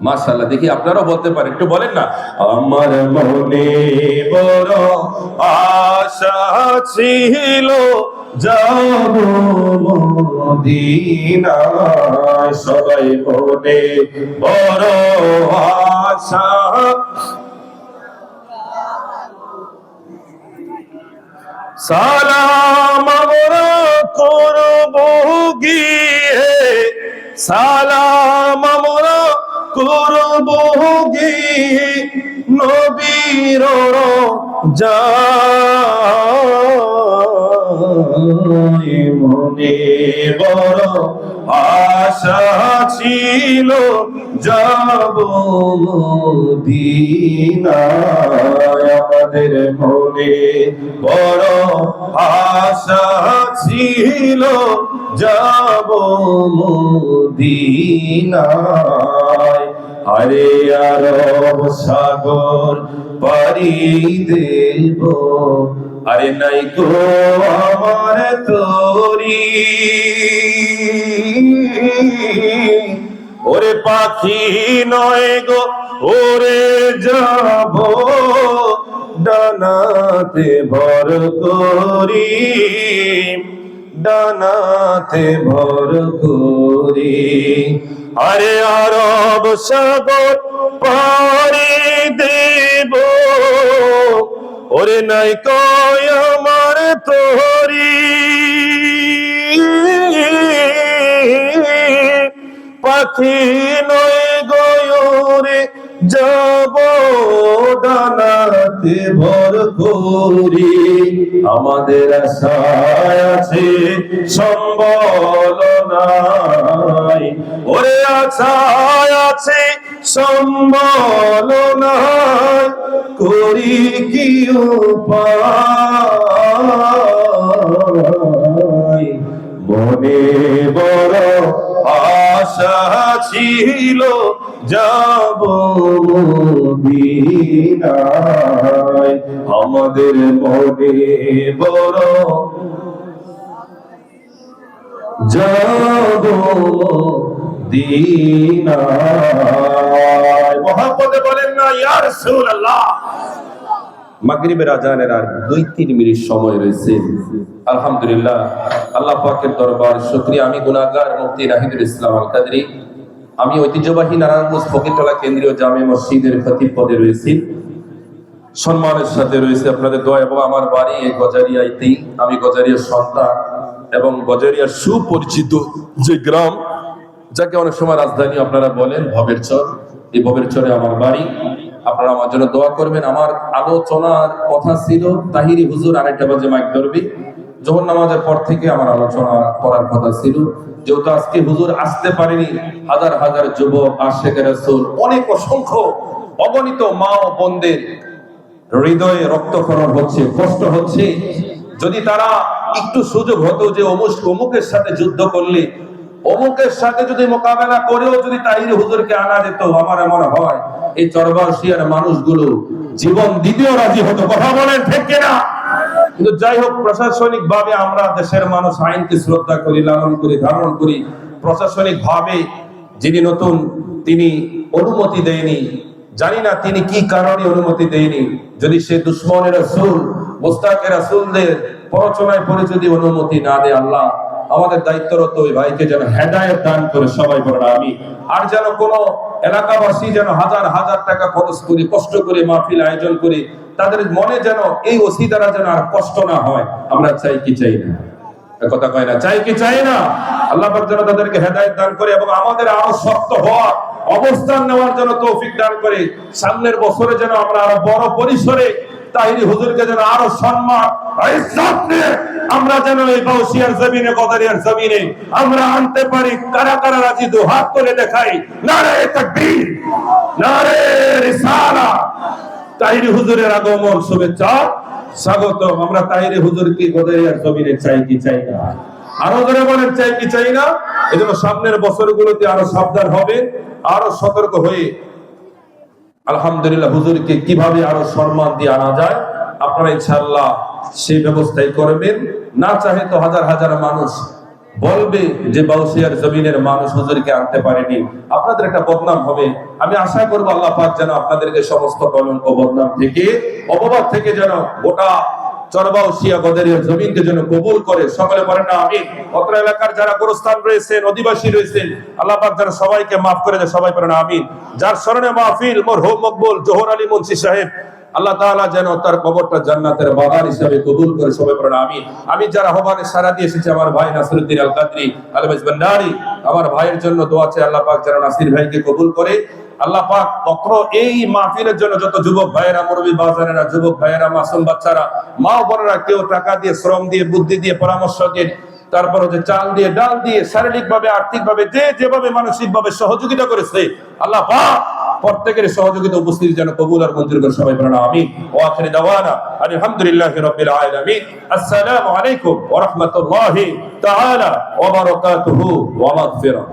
মাশাআল্লাহ, দেখি আপনারাও বলতে পারেন, একটু বলেন না। আমার মনে বড় আশা ছিল যাব মদিনা, সবাই মনে বড় আশা। সালাম আমরা করব গিয়ে, সালাম আমরা করব গিয়ে নবীর রওজায়। মনে বড় আশা ছিল যাব মদিনায়, আমাদের মনে বড় আশা ছিল যাব মদিনায়। আরে আরব সাগর পাড়ি দেব, আরে নাই গো আমার তরি, ওরে পাখি নয় গো ওরে যাব ডানাতে ভর করি, ডানাতে ভর করি। আরে আরব সাগর পাড়ি দেব, ওরে নাই কয় আমার তরি, পাখি নয় গয়রে যাব ডানাতে ভর করি। আমাদের আশায় আছে সম্বল নাই, ওরে আশায় আছে সম্বল নাই, করি কি উপায়। মনে বড় আশা ছিল যাব মদিনায়, আমাদের মনে বড় যাব মদিনায়। মুহাম্মদে বলেন না ইয়া রাসূলুল্লাহ। মাগরিবের আজানের আর 2-3 মিনিট সময় রয়েছে। আলহামদুলিল্লাহ, আল্লাহ পাকের দরবার শুকরিয়া। আমি গুনাহগার মুফতি নাহিদুল ইসলাম আল কাদরি, আমি ঐতিহ্যবাহী নারায়ণগঞ্জ ফকিরতলা কেন্দ্রীয় জামে মসজিদের খতিব পদে রয়েছি। সম্মানের সাথে রয়েছে আপনাদের দোয়া, এবং আমার বাড়ি এই গজারিয়াতেই। আমি গজারিয়ার সন্তান এবং গজারিয়ার সুপরিচিত যে গ্রাম, যাকে অনেক সময় রাজধানী আপনারা বলেন, ভবের চর। এই ভবের চরে আমার বাড়ি। আপনারা আমার জন্য দোয়া করবেন। আমার আলোচনার কথা ছিল তাহিরি হুজুর 2:30 বাজে মাইক ধরবে। জোহর নামাজের পর থেকে আমার আলোচনা করার কথা ছিল, যেহেতু আজকে হুজুর আসতে পারেনি। হাজার হাজার যুবক আশিকে রাসূল, অনেক অসংখ্য অগণিত মা ও বোনদের হৃদয়ে রক্তক্ষরণ হচ্ছে, কষ্ট হচ্ছে। যদি তারা একটু সুযোগ হতো যে অমুকের সাথে যুদ্ধ করলে, অমুকের সাথে যদি মোকাবেলা করেও যদি তাহিরি হুজুরকে আনা যেত, আমার মনে হয় এই চরবাসিয়ার মানুষগুলো জীবন দিতেও রাজি হতো। কথা বলেন ঠিক কিনা? কিন্তু যাই হোক, প্রশাসনিক ভাবে আমরা দেশের মানুষ আইনকে শ্রদ্ধা করি, লালন করি, ধারণ করি। প্রশাসনিক ভাবে যিনি নতুন, তিনি অনুমতি দেয়নি। জানি না তিনি কি কারণে অনুমতি দেয়নি। যদি সে দুশমনের রাসূল, মুস্তাকের রাসূলদের প্ররোচনায় পড়ে যদি অনুমতি না দেয়, আল্লাহ আমাদের দায়িত্বরত ওই ভাইকে যেন হেদায়েত দান করে, সবাই বলেন আমিন। আর যেন কোন এলাকাবাসী যেন হাজার হাজার টাকা খরচ করে, কষ্ট করে মাহফিল আয়োজন করে, তাদের মনে যেন এই ওসি দ্বারা যেন আর কষ্ট না হয়। আমরা চাই কি চাই না? কথা কয় না, চাই কি চাই না? আল্লাহ পাক যেন তাদেরকে হেদায়েত দান করে এবং আমাদের আরো শক্ত হওয়ার, অবস্থান নেওয়ার জন্য তৌফিক দান করে। সামনের বছরে যেন আমরা আরো বড় পরিসরে তাহিরি হুজুরকে যেন আরো সম্মান ইজ্জত নিয়ে আমরা যেন এই বাউসিয়ার জমিনে, গদারিয়ার জমিনে আমরা আনতে পারি। কারা কারা রাজি? দু হাত তুলে দেখাই। নারে তাকবীর, নারে রিসালাত। তাহিরি হুজুরের আগমন, শুভেচ্ছা, স্বাগত। আমরা তাহিরি হুজুরকে গদারিয়ার জমিনে চাই কি চাই না? আরো ধরে বলেন চাই কি চাই না? এজন্য সামনের বছরগুলোতে আরো সাবধান হবে, আরো সতর্ক হয়ে আলহামদুলিল্লাহ হুজুরকে কিভাবে আরো সম্মান দিয়ে আনা যায়, আপনারা ইনশাআল্লাহ সেই ব্যবস্থাই করবেন। না চাহে তো হাজার হাজার মানুষ বলবে যে বাউসিয়ার জমিনের মানুষ হুজুরকে আনতে পারেনি, আপনাদের একটা বদনাম হবে। আমি আশা করবো আল্লাহ পাক যেন আপনাদেরকে সমস্ত কলঙ্ক বদনাম থেকে, অপবাদ থেকে যেন গোটা চরবাউসিয়া গদারিয়া জমিনকে যেন কবুল করে। সকলে বলেন না আমিন। অত্র এলাকার যারা গোরস্থান রয়েছেন, অধিবাসী রয়েছেন, আল্লাহ পাক যেন সবাইকে মাফ করে দেয়। সবাই বলেন আমিন। যার স্মরণে মাহফিল মরহুম মকবুল জোহর আলী মুন্সি সাহেব, আল্লাহ তাআলা যেন তার কবরটা জান্নাতের বাগান হিসেবে কবুল করে। সবাই পড়েন আমিন। আমি যারা আহ্বানে সারা দিয়ে এসেছে, আমার ভাই নাসিরউদ্দিন আল কাদরি আলমেজ ভান্ডারী, আমার ভাইয়ের জন্য দোয়া চাই আল্লাহ পাক যেন নাসির ভাইকে কবুল করে। আল্লাহ পাক অত্র এই মাহফিলের জন্য যত যুবক ভাইয়েরা, মুরব্বী বাজানেরা, যুবক ভাইয়েরা, মাসুম বাচ্চারা, মা ও বোনেরা, কেউ টাকা দিয়ে, শ্রম দিয়ে, বুদ্ধি দিয়ে, পরামর্শ দিয়ে, তারপর হচ্ছে চাল দিয়ে, ডাল দিয়ে, শারীরিক ভাবে, আর্থিক ভাবে, যে যেভাবে মানসিক ভাবে সহযোগিতা করেছে, আল্লাহ পাক প্রত্যেকের সহযোগিতা উপস্থিতি যেন কবুল আর মঞ্জুর করে। সবাই বলেন আমিন। ওয়া আখিরু দাওয়ানা আলহামদুলিল্লাহি রাব্বিল আলামিন। আসসালামু আলাইকুম ওয়া রাহমাতুল্লাহি তাআলা ওয়া বারাকাতুহু ওয়া মাগফিরাহ।